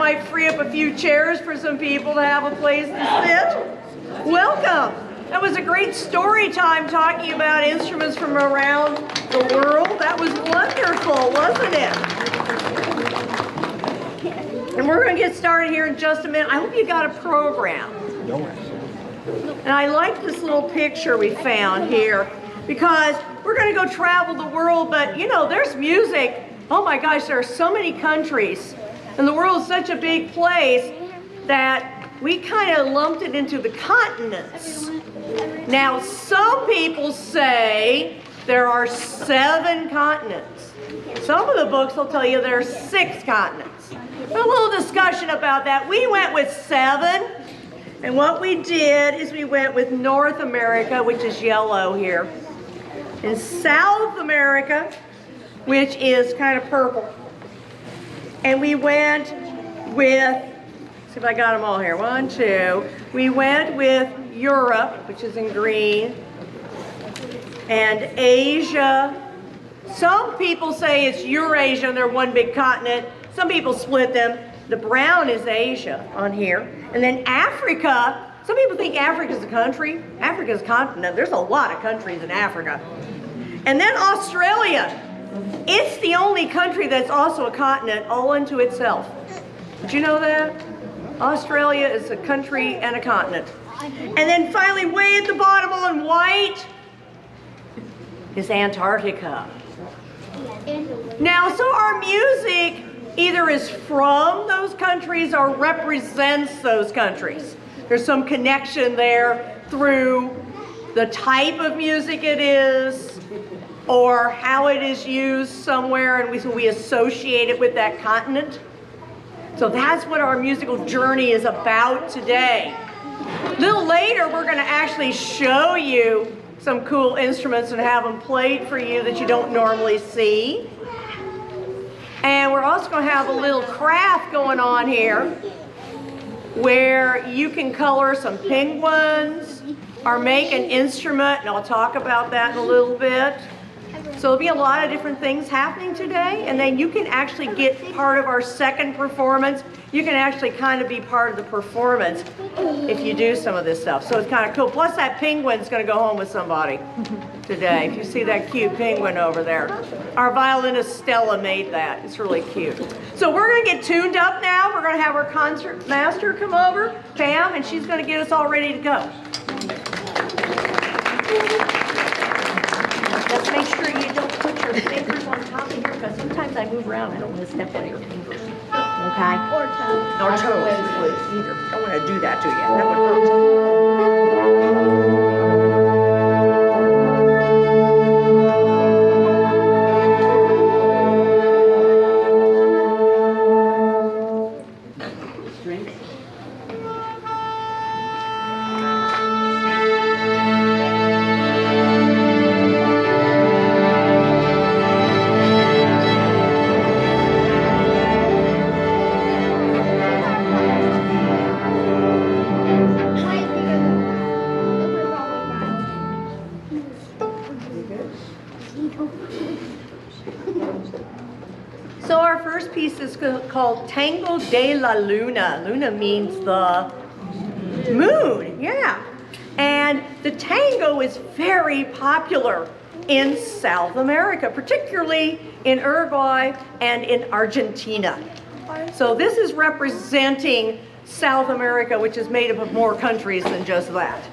might free up a few chairs for some people to have a place to sit. Welcome. That was a great story time talking about instruments from around the world. That was wonderful, wasn't it? And we're going to get started here in just a minute. I hope you got a program. And I like this little picture we found here because we're going to go travel the world, but you know, there's music. Oh my gosh, there are so many countries, and the world is such a big place that we kind of lumped it into the continents. Now, some people say there are 7 continents. Some of the books will tell you there are 6 continents. A little discussion about that. We went with 7, and what we did is we went with North America, which is yellow here, and South America, which is kind of purple. And we went with, see if I got them all here, 1, 2. We went with Europe, which is in green, and Asia. Some people say it's Eurasia and they're one big continent. Some people split them. The brown is Asia on here. And then Africa, some people think Africa's a country. Africa's a continent. There's a lot of countries in Africa. And then Australia. It's the only country that's also a continent all unto itself. Did you know that? Australia is a country and a continent. And then finally, way at the bottom on white is Antarctica. Now, so our music either is from those countries or represents those countries. There's some connection there through the type of music it is, or how it is used somewhere, and we associate it with that continent. So that's what our musical journey is about today. A little later, we're going to actually show you some cool instruments and have them played for you that you don't normally see. And we're also going to have a little craft going on here where you can color some penguins or make an instrument, and I'll talk about that in a little bit. So there'll be a lot of different things happening today, and then you can actually get part of our second performance. You can actually kind of be part of the performance if you do some of this stuff. So it's kind of cool. Plus that penguin's going to go home with somebody today. If you see that cute penguin over there. Our violinist Stella made that. It's really cute. So we're going to get tuned up now. We're going to have our concert master come over, Pam, and she's going to get us all ready to go. Just make sure you don't put your fingers on top of here, because sometimes I move around. I don't want to step on your fingers. Okay? Or toes. Or toes, please. Either. I don't want to do that to you. That would hurt. Called Tango de la Luna. Luna means the moon, yeah. And the tango is very popular in South America, particularly in Uruguay and in Argentina. So this is representing South America, which is made up of more countries than just that.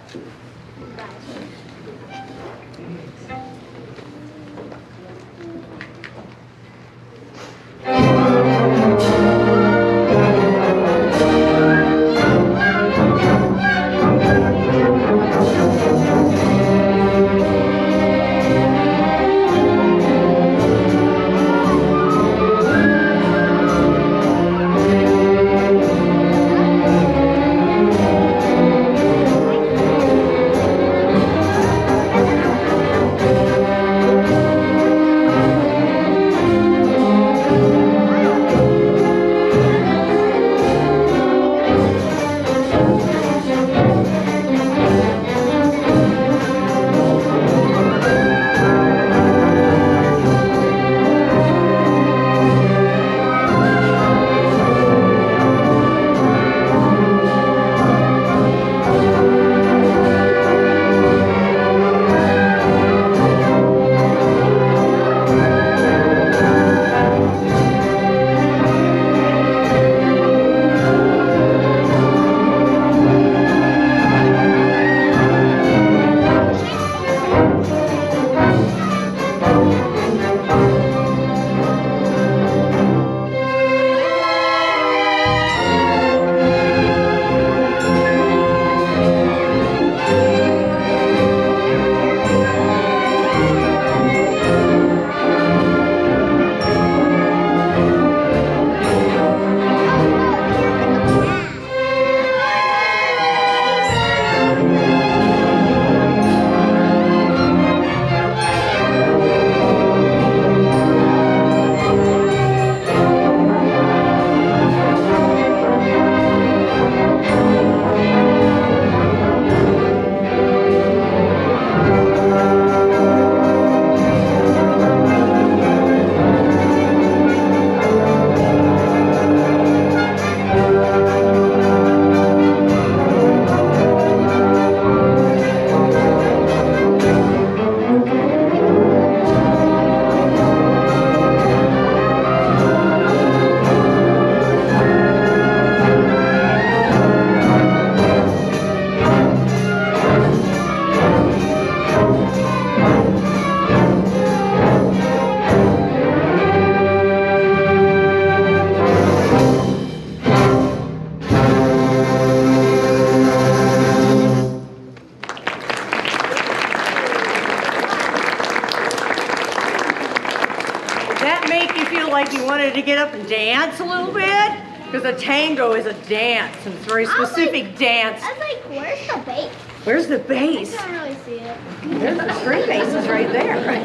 and dance a little bit? Because a tango is a dance, and it's a very specific dance. I was like, where's the bass? Where's the bass? I can't really see it. There's the string basses right there.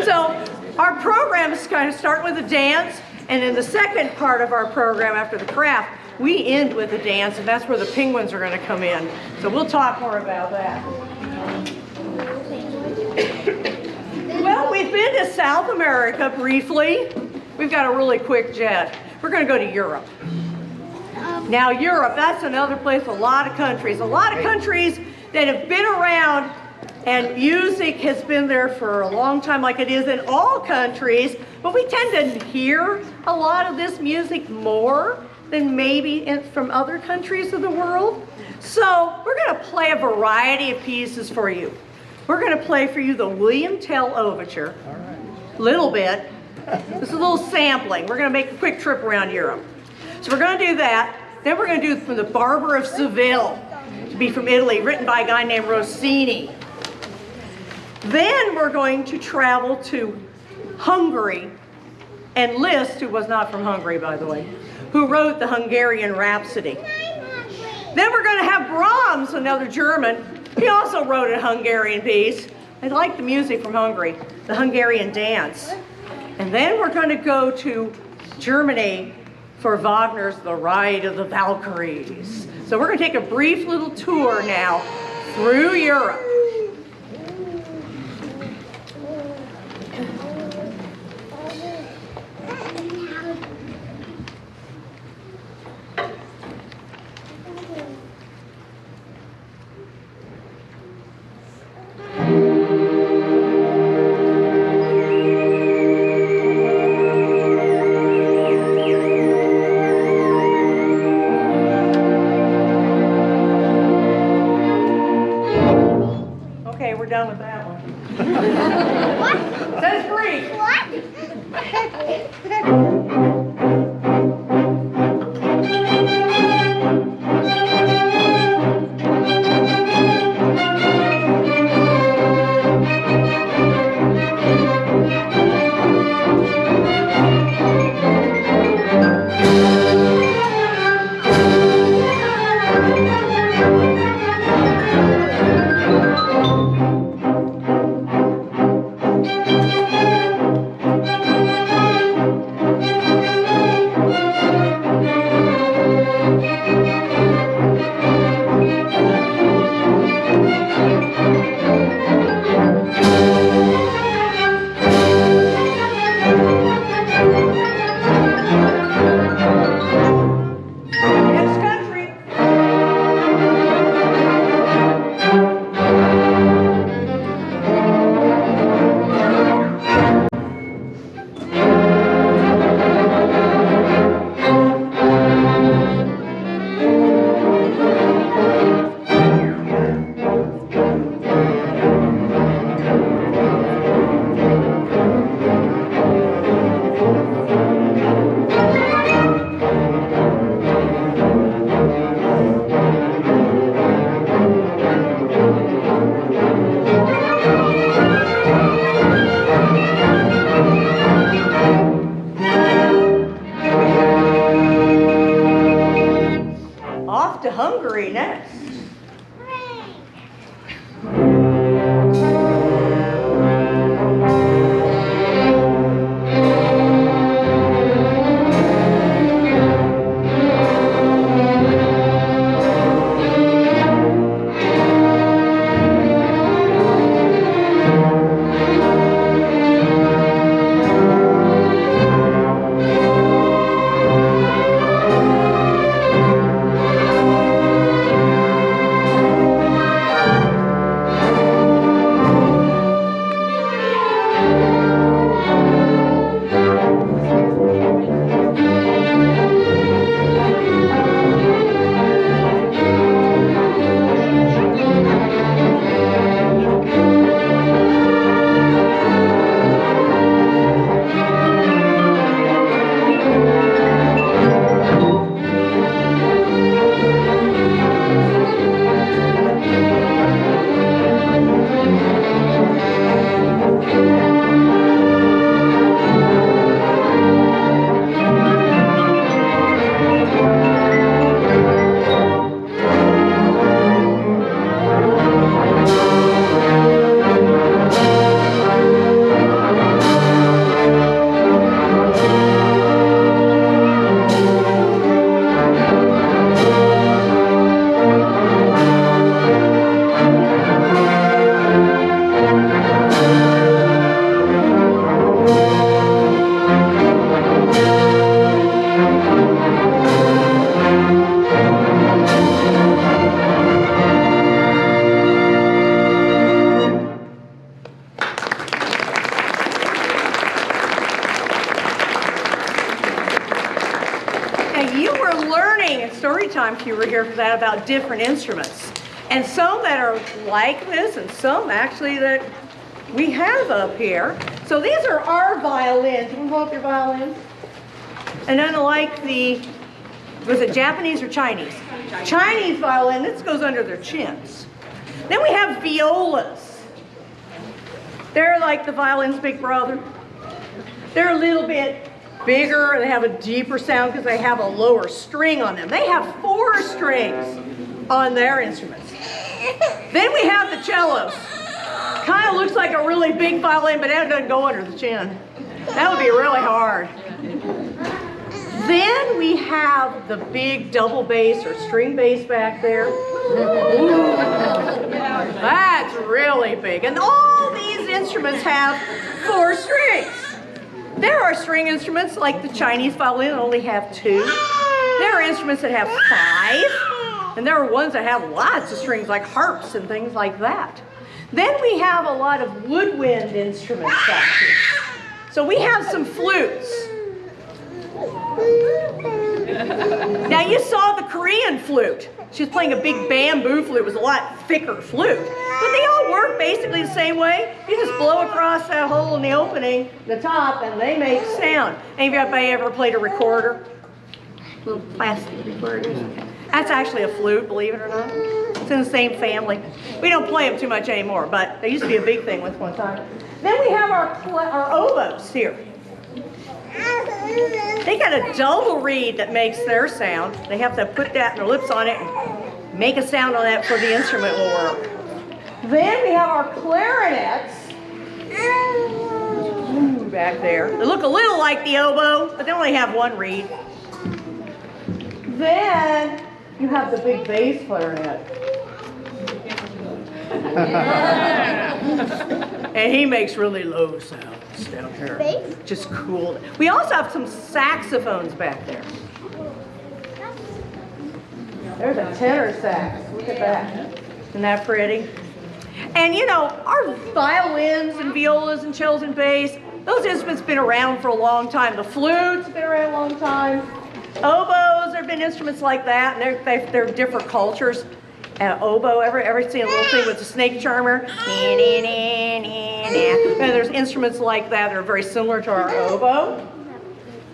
So our program is going to start with a dance, and in the second part of our program after the craft, we end with a dance, and that's where the penguins are going to come in. So we'll talk more about that. Well, we've been to South America briefly. We've got a really quick jet. We're going to go to Europe. Now Europe, that's another place, a lot of countries that have been around, and music has been there for a long time, like it is in all countries, but we tend to hear a lot of this music more than maybe from other countries of the world. So we're going to play a variety of pieces for you. We're going to play for you the William Tell Overture, a little bit. This is a little sampling. We're going to make a quick trip around Europe. So we're going to do that. Then we're going to do from the Barber of Seville, to be from Italy, written by a guy named Rossini. Then we're going to travel to Hungary, and Liszt, who was not from Hungary, by the way, who wrote the Hungarian Rhapsody. Then we're going to have Brahms, another German. He also wrote a Hungarian piece. I like the music from Hungary, the Hungarian dance. And then we're going to go to Germany for Wagner's The Ride of the Valkyries. So we're going to take a brief little tour now through Europe. We're done with that one. What? Says free. What? Hungary next. you were learning in story time, if you were here for that, about different instruments. And some that are like this, and some actually that we have up here. So these are our violins. You can hold up your violins. And unlike was it Japanese or Chinese? Chinese violin, this goes under their chins. Then we have violas. They're like the violin's big brother. They're a little bit bigger. They have a deeper sound because they have a lower string on them. They have 4 strings on their instruments. Then we have the cellos. Kind of looks like a really big violin, but that doesn't go under the chin. That would be really hard. Then we have the big double bass or string bass back there. Ooh, that's really big. And all these instruments have 4 strings. There are string instruments like the Chinese violin that only have 2. There are instruments that have 5. And there are ones that have lots of strings like harps and things like that. Then we have a lot of woodwind instruments back here. So we have some flutes. Now you saw the Korean flute. She was playing a big bamboo flute. It was a lot thicker flute. But they all work basically the same way. You just blow across that hole in the opening, the top, and they make sound. Anybody ever played a recorder? Little plastic recorders. That's actually a flute, believe it or not. It's in the same family. We don't play them too much anymore, but they used to be a big thing once upon a time. Then we have our oboes here. They got a double reed that makes their sound. They have to put that their lips on it and make a sound on that before the instrument will work. Then we have our clarinets. Ooh, back there. They look a little like the oboe, but they only have 1 reed. Then you have the big bass clarinet. And he makes really low sounds down here. Bass? Just cool. We also have some saxophones back there. There's a tenor sax. Look at that. Isn't that pretty? And you know, our violins and violas and cellos and bass, those instruments have been around for a long time. The flute's been around a long time. Oboes, there have been instruments like that, and they're different cultures. Oboe, ever seen a little thing with the snake charmer? And there's instruments like that are very similar to our oboe.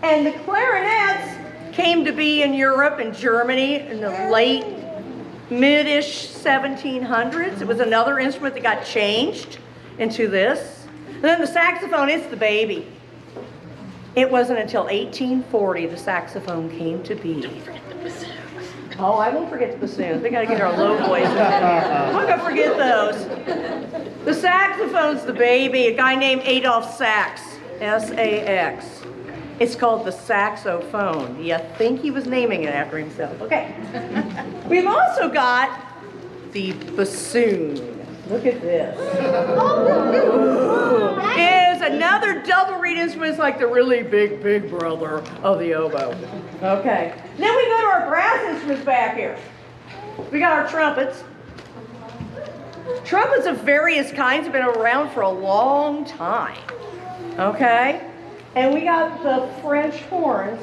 And the clarinets came to be in Europe and Germany in the late, mid-ish 1700s. It was another instrument that got changed into this. And then the saxophone, it's the baby. It wasn't until 1840 the saxophone came to be. Don't forget the bassoons. Oh, I won't forget the bassoons. We got to get our low voices in here. I'm not going to forget those. The saxophone's the baby. A guy named Adolph Sax, S-A-X. It's called the saxophone. You think he was naming it after himself. Okay. We've also got the bassoon. Look at this. It's another double reed instrument. It's like the really big, big brother of the oboe. Okay. Then we go to our brass instruments back here. We got our trumpets. Trumpets of various kinds have been around for a long time. Okay? And we got the French horns,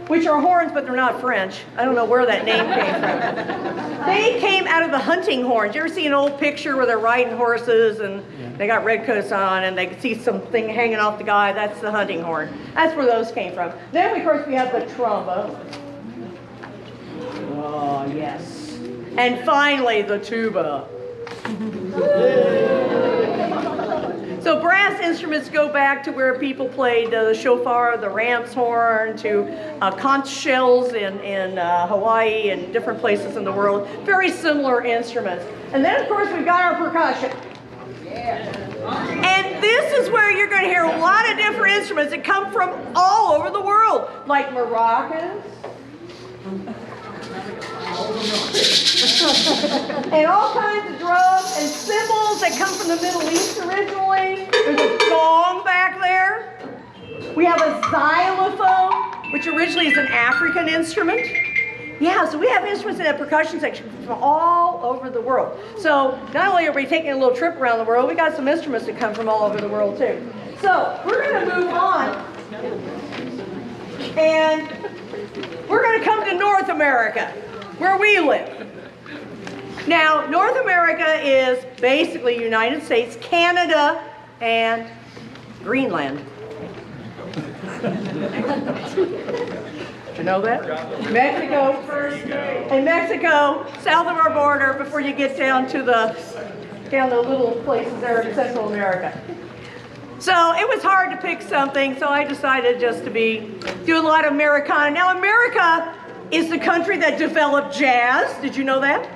which are horns, but they're not French. I don't know where that name came from. They came out of the hunting horns. You ever see an old picture where they're riding horses and they got red coats on and they can see something hanging off the guy? That's the hunting horn. That's where those came from. Then, of course, we have the trombone. Oh, yes. And finally, the tuba. So brass instruments go back to where people played the shofar, the ram's horn, to conch shells in Hawaii and different places in the world. Very similar instruments. And then, of course, we've got our percussion. And this is where you're going to hear a lot of different instruments that come from all over the world, like maracas. And all kinds of drums and cymbals that come from the Middle East originally. There's a gong back there. We have a xylophone, which originally is an African instrument. Yeah, so we have instruments in that percussion section from all over the world. So not only are we taking a little trip around the world, we got some instruments that come from all over the world too. So we're going to move on. And we're going to come to North America, where we live. Now, North America is basically United States, Canada, and Greenland. Did you know that? Mexico first, and Mexico, south of our border, before you get down to the little places there in Central America. So it was hard to pick something, so I decided just to do a lot of Americana. Now, America is the country that developed jazz. Did you know that?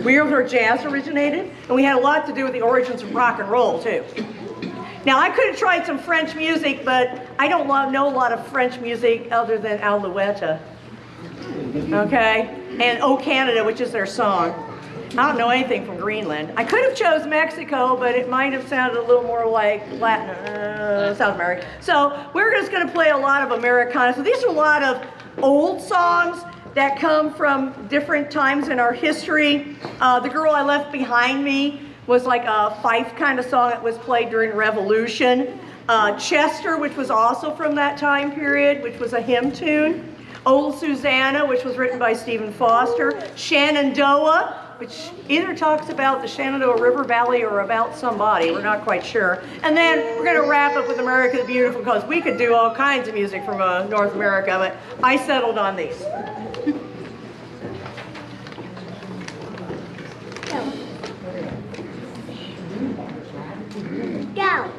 Where jazz originated, and we had a lot to do with the origins of rock and roll too. Now I could have tried some French music, but I don't know a lot of French music other than Alouette, okay, and O Canada, which is their song. I don't know anything from Greenland. I could have chose Mexico, but it might have sounded a little more like Latin, South America. So we're just going to play a lot of Americana. So these are a lot of old songs that come from different times in our history. The Girl I Left Behind Me was like a fife kind of song that was played during Revolution. Chester, which was also from that time period, which was a hymn tune. Old Susanna, which was written by Stephen Foster. Shenandoah, which either talks about the Shenandoah River Valley or about somebody, we're not quite sure. And then we're going to wrap up with America the Beautiful, because we could do all kinds of music from North America, but I settled on these. Go.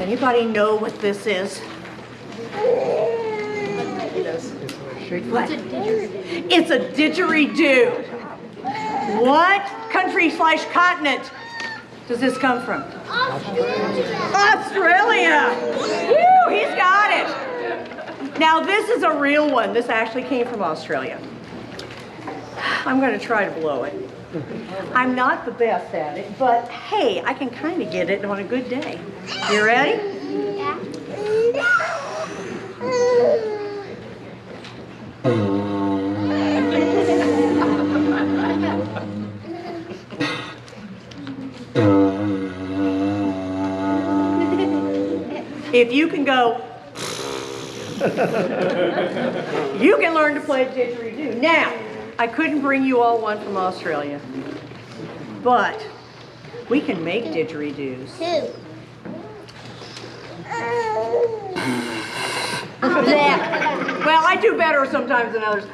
Anybody know what this is? What? It's a didgeridoo. What country/continent does this come from? Australia. Woo, he's got it. Now this is a real one. This actually came from Australia. I'm going to try to blow it. I'm not the best at it, but hey, I can kind of get it on a good day. You ready? Yeah. If you can go, you can learn to play a didgeridoo. Now, I couldn't bring you all one from Australia, but we can make didgeridoos. Two. Well, I do better sometimes than others.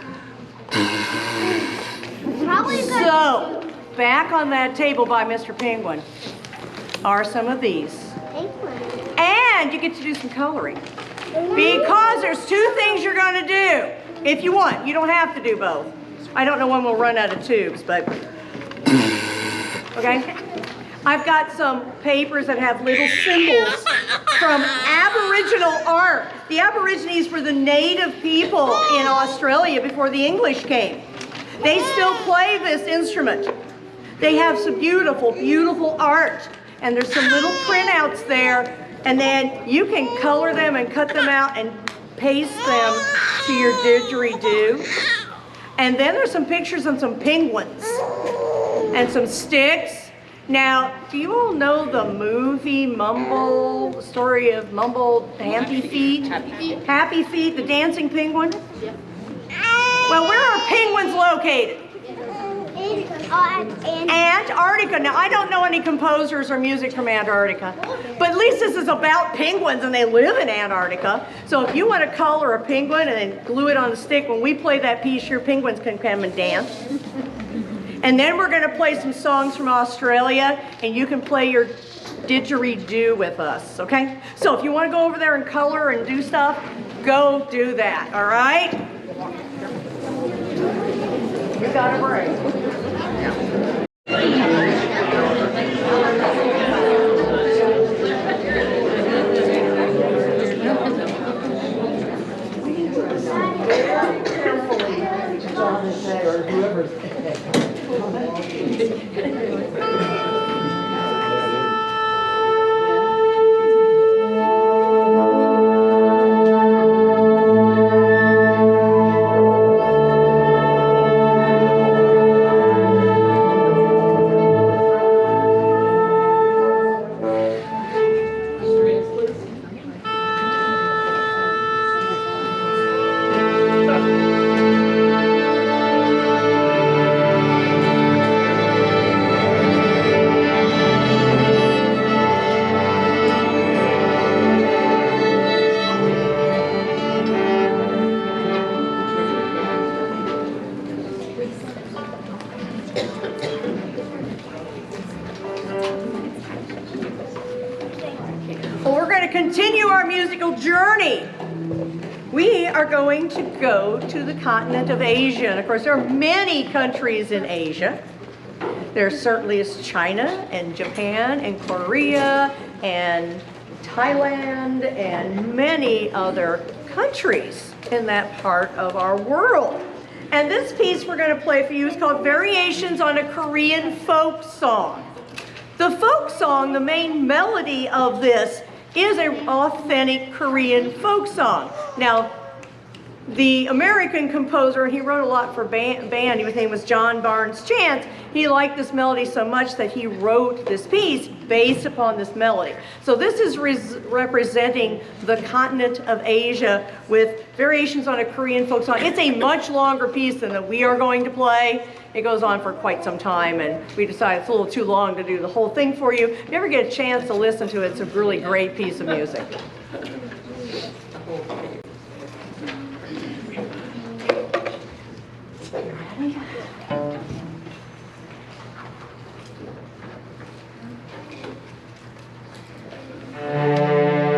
Probably good. So, back on that table by Mr. Penguin are some of these. And you get to do some coloring. Because there's two things you're going to do. If you want, you don't have to do both. I don't know when we'll run out of tubes, but okay. I've got some papers that have little symbols from Aboriginal art. The Aborigines were the native people in Australia before the English came. They still play this instrument. They have some beautiful, beautiful art. And there's some little printouts there. And then you can color them and cut them out and paste them to your didgeridoo. And then there's some pictures of some penguins and some sticks. Now, do you all know the movie Mumble, the story of Mumble, Happy Feet? Happy Feet, the dancing penguin? Well, where are penguins located? Antarctica. Now, I don't know any composers or music from Antarctica, but at least this is about penguins and they live in Antarctica. So if you want to color a penguin and then glue it on the stick, when we play that piece, your penguins can come and dance. And then we're going to play some songs from Australia, and you can play your didgeridoo with us, okay? So if you want to go over there and color and do stuff, go do that, all right? We got a break. Continue our musical journey. We are going to go to the continent of Asia. And of course, there are many countries in Asia. There certainly is China and Japan and Korea and Thailand and many other countries in that part of our world. And this piece we're going to play for you is called Variations on a Korean Folk Song. The folk song, the main melody of this, is an authentic Korean folk song. Now, the American composer, and he wrote a lot for band, his name was John Barnes Chance, he liked this melody so much that he wrote this piece based upon this melody. So this is representing the continent of Asia with variations on a Korean folk song. It's a much longer piece than that we are going to play. It goes on for quite some time, and we decided it's a little too long to do the whole thing for you. If you ever get a chance to listen to it, it's a really great piece of music. Ready?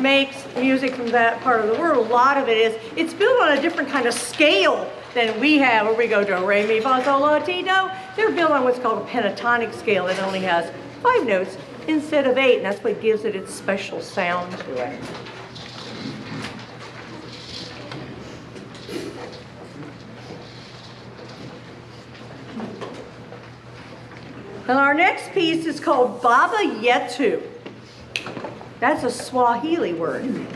makes music from that part of the world, a lot of it is, it's built on a different kind of scale than we have, where we go do, re, mi, fa, sol, la, ti, do. They're built on what's called a pentatonic scale that only has 5 notes instead of 8, and that's what gives it its special sound to it. And our next piece is called Baba Yetu. That's a Swahili word.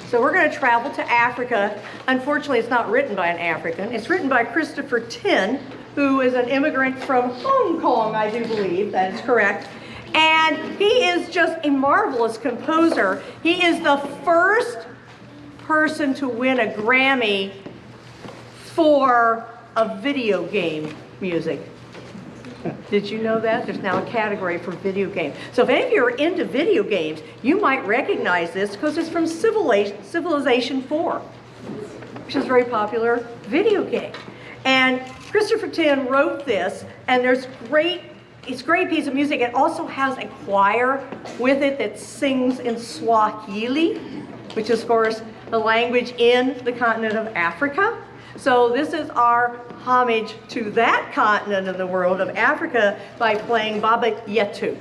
So we're going to travel to Africa. Unfortunately, it's not written by an African. It's written by Christopher Tin, who is an immigrant from Hong Kong, I do believe. That is correct. And he is just a marvelous composer. He is the first person to win a Grammy for a video game music. Did you know that? There's now a category for video games. So if any of you are into video games, you might recognize this because it's from Civilization 4, which is a very popular video game. And Christopher Tin wrote this, and it's a great piece of music. It also has a choir with it that sings in Swahili, which is, of course, the language in the continent of Africa. So this is our homage to that continent of the world of Africa by playing Baba Yetu.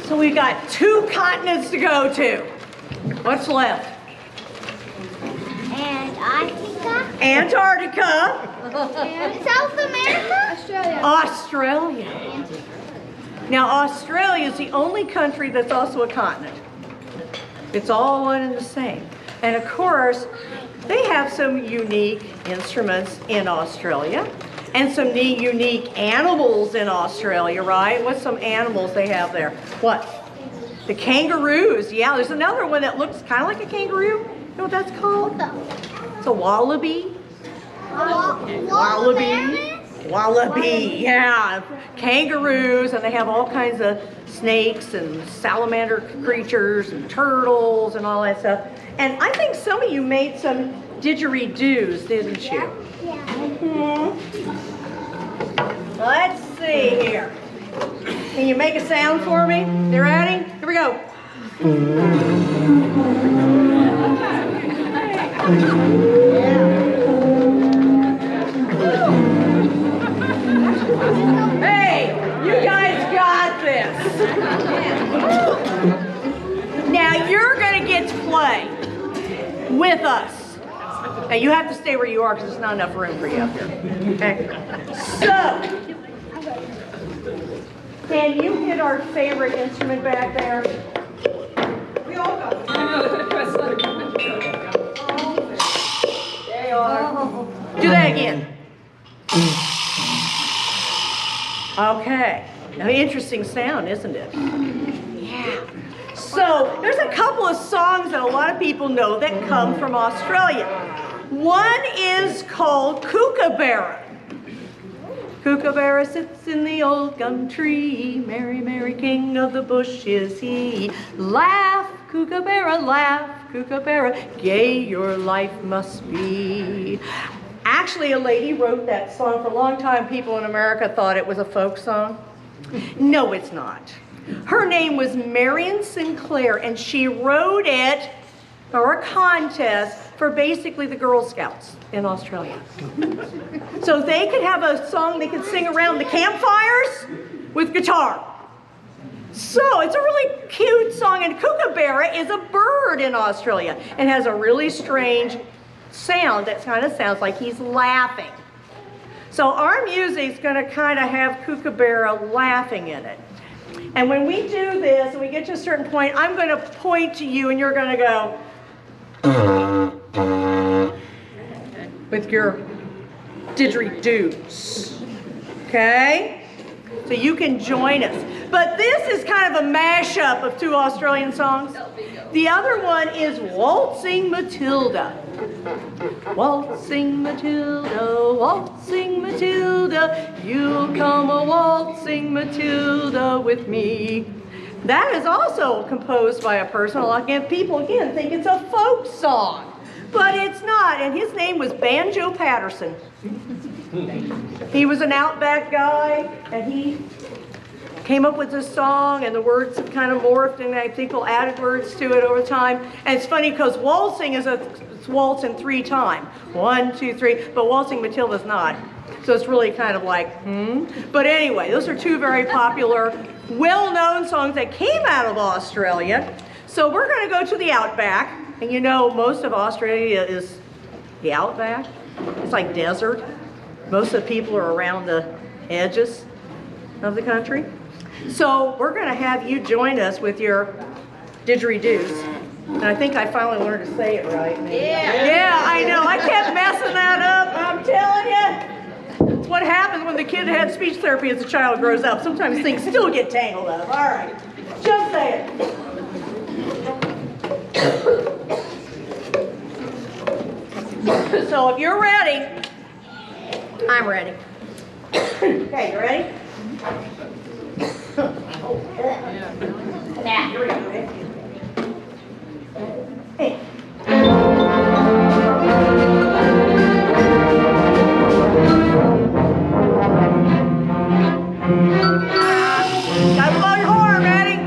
So we've got 2 continents to go to. What's left? Antarctica. Antarctica. And South America. Australia. Australia. Now Australia is the only country that's also a continent. It's all one and the same. And of course, they have some unique instruments in Australia and some neat, unique animals in Australia, right? What's some animals they have there? What? The kangaroos. Yeah, there's another one that looks kind of like a kangaroo. You know what that's called? It's a wallaby. Wallaby. Wallaby, yeah. Kangaroos, and they have all kinds of snakes and salamander creatures and turtles and all that stuff. And I think some of you made some didgeridoos, didn't you? Yeah. Let's see here. Can you make a sound for me? You ready? Here we go. Hey, you guys got this. Now you're going to get to play with us. Now you have to stay where you are because there's not enough room for you up here. Okay? So, can you hit our favorite instrument back there? We all got it. They are. Do that again. Okay. Now, interesting sound, isn't it? Yeah. So, there's a couple of songs that a lot of people know that come from Australia. One is called Kookaburra. Kookaburra sits in the old gum tree, merry, merry king of the bush is he. Laugh, Kookaburra, gay your life must be. Actually, a lady wrote that song. For a long time, people in America thought it was a folk song. No, it's not. Her name was Marion Sinclair, and she wrote it for a contest for basically the Girl Scouts in Australia. So they could have a song they could sing around the campfires with guitar. So it's a really cute song, and Kookaburra is a bird in Australia and has a really strange sound that kind of sounds like he's laughing. So our music's going to kind of have Kookaburra laughing in it. And when we do this and we get to a certain point, I'm going to point to you and you're going to go with your didgeridoos. Okay? So you can join us. But this is kind of a mashup of 2 Australian songs. The other one is Waltzing Matilda. Waltzing Matilda, you'll come a waltzing Matilda with me. That is also composed by a person. People again think it's a folk song, but it's not. And his name was Banjo Patterson. He was an outback guy, and he came up with this song, and the words have kind of morphed, and people added words to it over time. And it's funny because waltzing is it's waltz in 3 time. 1, 2, 3, but Waltzing Matilda's not. So it's really kind of like, But anyway, those are 2 very popular, well-known songs that came out of Australia. So we're going to go to the outback, and you know most of Australia is the outback. It's like desert. Most of the people are around the edges of the country. So we're going to have you join us with your didgeridoos. And I think I finally learned to say it right. Yeah, I know. I kept messing that up. I'm telling you. It's what happens when the kid had speech therapy as a child grows up. Sometimes things still get tangled up. All right. Just say it. So if you're ready, I'm ready. Okay, you ready? Now, here we go. Hey. Gotta blow your horn, Maddie.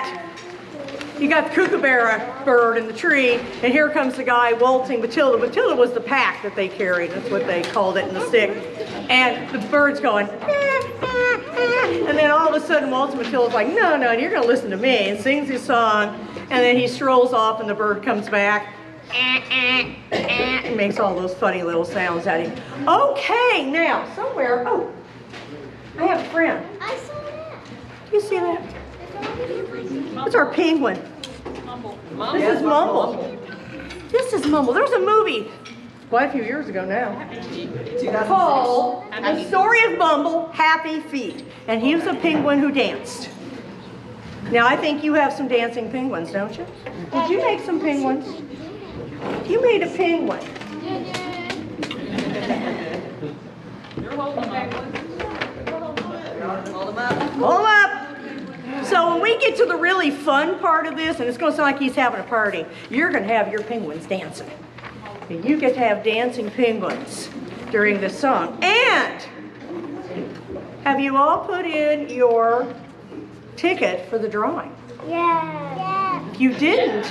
that. You got the kookaburra bird in the tree, and here comes the guy waltzing Matilda. Matilda was the pack that they carried. That's what they called it in the stick. And the bird's going, and then all of a sudden waltzing Matilda's like, no, you're going to listen to me, and sings his song, and then he strolls off, and the bird comes back, and makes all those funny little sounds at him. Okay, now, somewhere, oh, I have a friend. I saw that. Do you see that? That's our penguin. This is Mumble. This is Mumble. There was a movie quite a few years ago now called The Story of Mumble, Happy Feet. And he was a penguin who danced. Now I think you have some dancing penguins, don't you? Did you make some penguins? You made a penguin. You're holding penguins. Hold them up. Hold them up. So when we get to the really fun part of this, and it's going to sound like he's having a party, you're going to have your penguins dancing. And you get to have dancing penguins during this song. And have you all put in your ticket for the drawing? Yeah. If you didn't,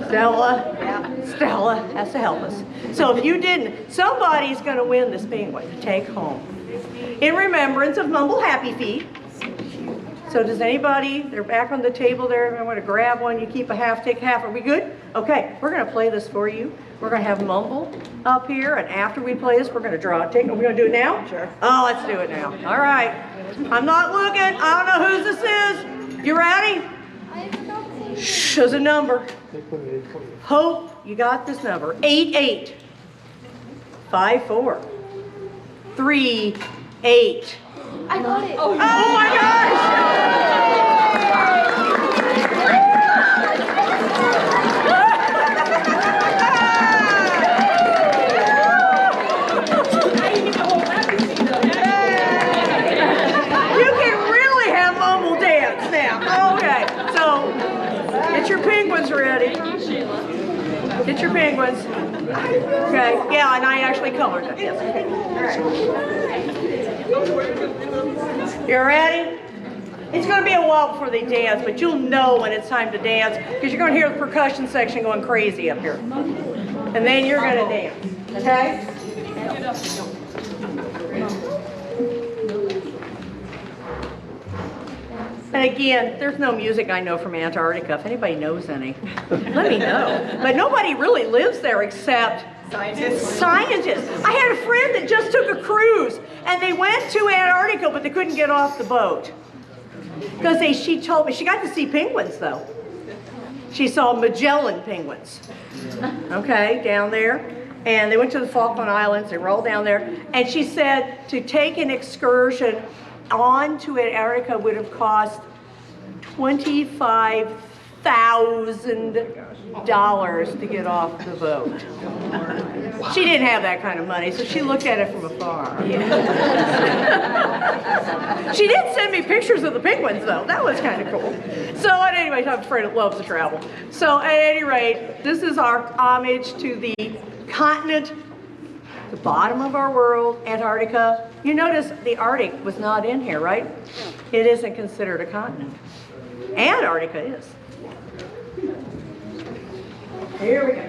Stella has to help us. So if you didn't, somebody's going to win this penguin to take home. In remembrance of Mumble Happy Feet. So does anybody, they're back on the table there, I want to grab one, you keep a half, take half, are we good? Okay, we're going to play this for you. We're going to have Mumble up here, and after we play this, we're going to draw a ticket. Are we going to do it now? Sure. Oh, let's do it now. All right. I'm not looking. I don't know whose this is. You ready? Shh, there's a number. Hope you got this number. 8854 38. I got it. Oh my gosh! You can really have Mumble dance now. Okay, so get your penguins ready. Get your penguins. Okay, yeah, and I actually colored it. Yes, okay. All right. You ready? It's going to be a while before they dance, but you'll know when it's time to dance because you're going to hear the percussion section going crazy up here. And then you're going to dance, okay? And again, there's no music I know from Antarctica. If anybody knows any, let me know. But nobody really lives there except scientists. I had a friend that just took a cruise, and they went to Antarctica, but they couldn't get off the boat. Because she told me, she got to see penguins, though. She saw Magellan penguins, okay, down there. And they went to the Falkland Islands, they were all down there. And she said to take an excursion on to Antarctica would have cost $25,000 to get off the boat. She didn't have that kind of money, so she looked at it from afar. She did send me pictures of the penguins, though. That was kind of cool. So at any rate, I have a friend that loves to travel. So at any rate, this is our homage to the continent, the bottom of our world, Antarctica. You notice the Arctic was not in here, right? It isn't considered a continent. Antarctica is. Here we go.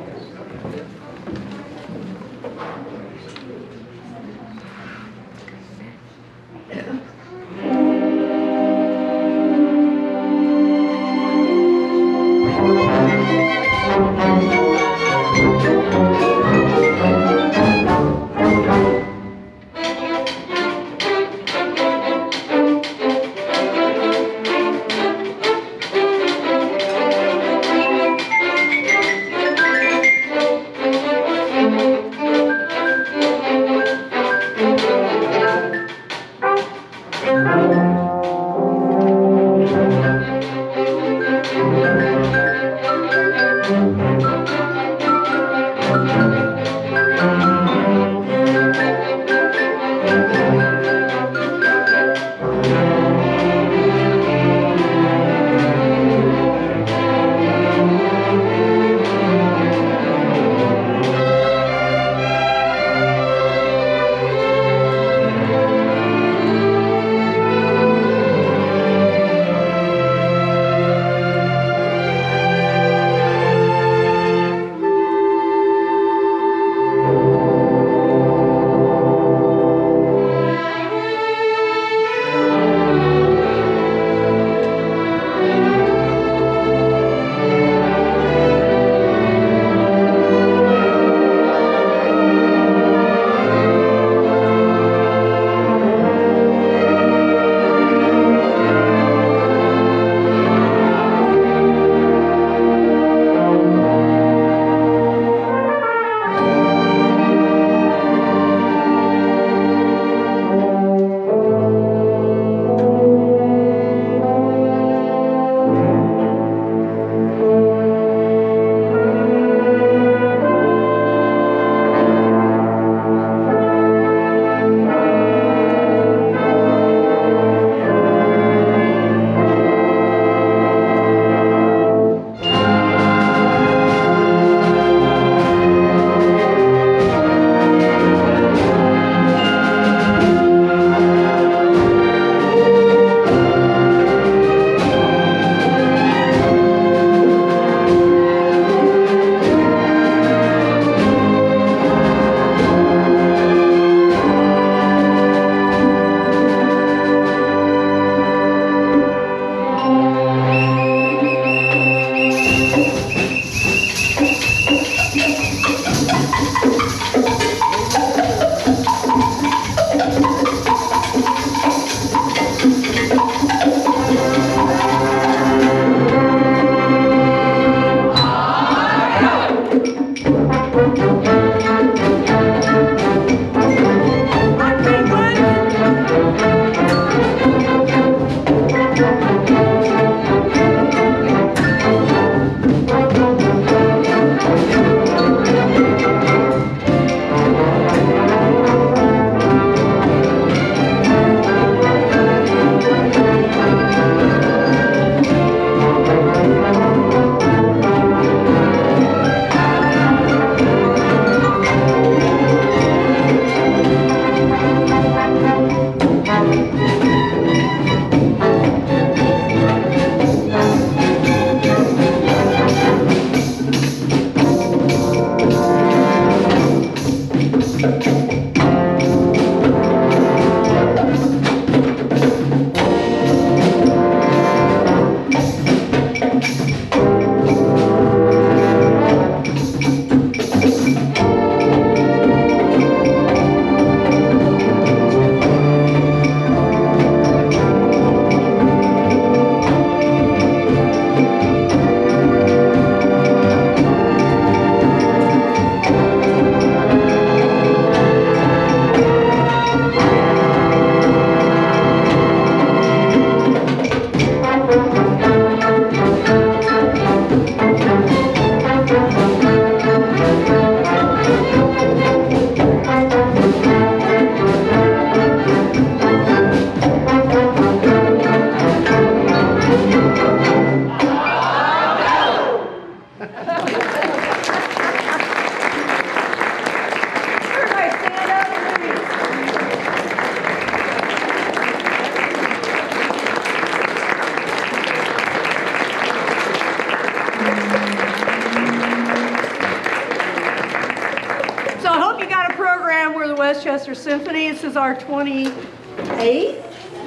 Westchester Symphony. This is our 28th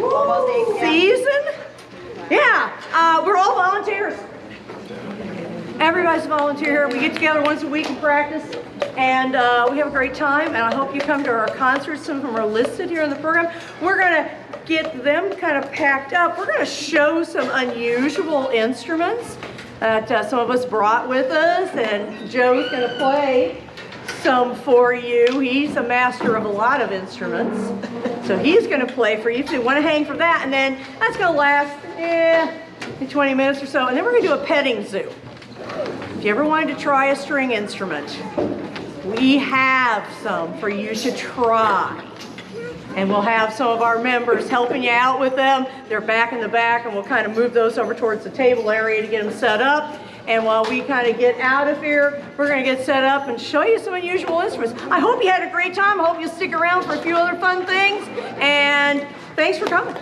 Almost 8, yeah. season. Yeah, we're all volunteers. Everybody's a volunteer here. We get together once a week and practice, and we have a great time, and I hope you come to our concerts. Some of them are listed here in the program. We're going to get them kind of packed up. We're going to show some unusual instruments that some of us brought with us, and Joe's going to play some for you. He's a master of a lot of instruments, so he's going to play for you. So you want to hang for that, and then that's going to last 20 minutes or so, and then we're going to do a petting zoo. If you ever wanted to try a string instrument, we have some for you to try. And we'll have some of our members helping you out with them. They're back in the back, and we'll kind of move those over towards the table area to get them set up. And while we kind of get out of here, we're going to get set up and show you some unusual instruments. I hope you had a great time. I hope you'll stick around for a few other fun things. And thanks for coming.